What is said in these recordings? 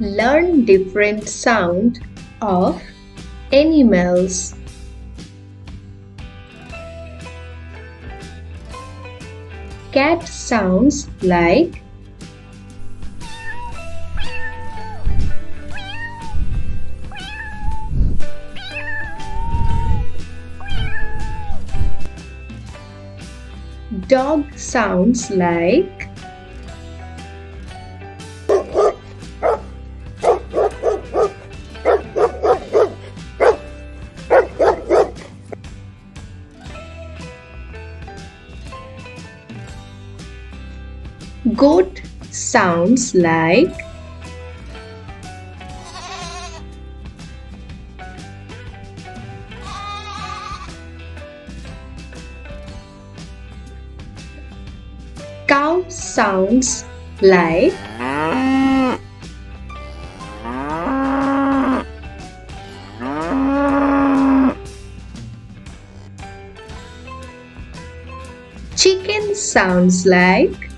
Learn different sound of animals. Cat sounds like dog sounds like goat sounds like cow sounds like chicken sounds like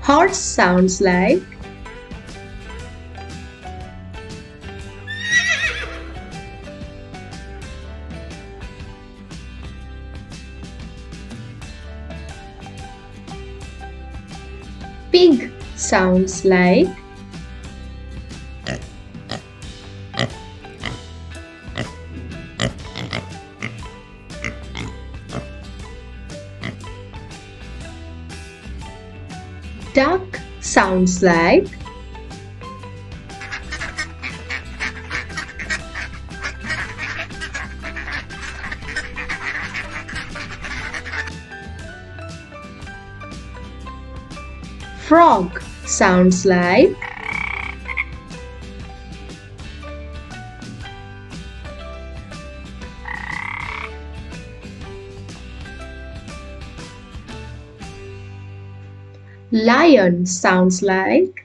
horse sounds like pig sounds like duck sounds like frog sounds like lion sounds like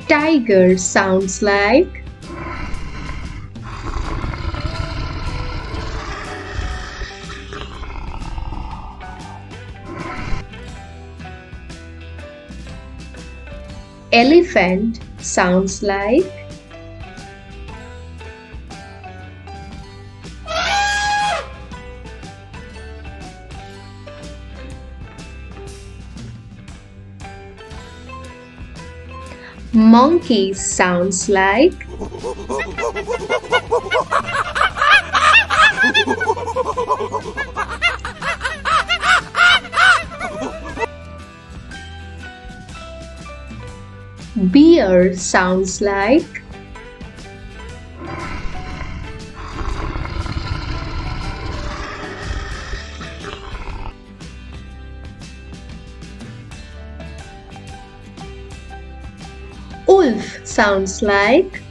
tiger sounds like elephant sounds like monkey sounds like bear sounds like wolf sounds like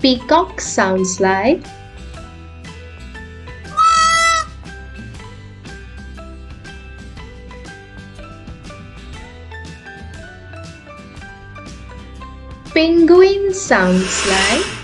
peacock sounds like penguin sounds like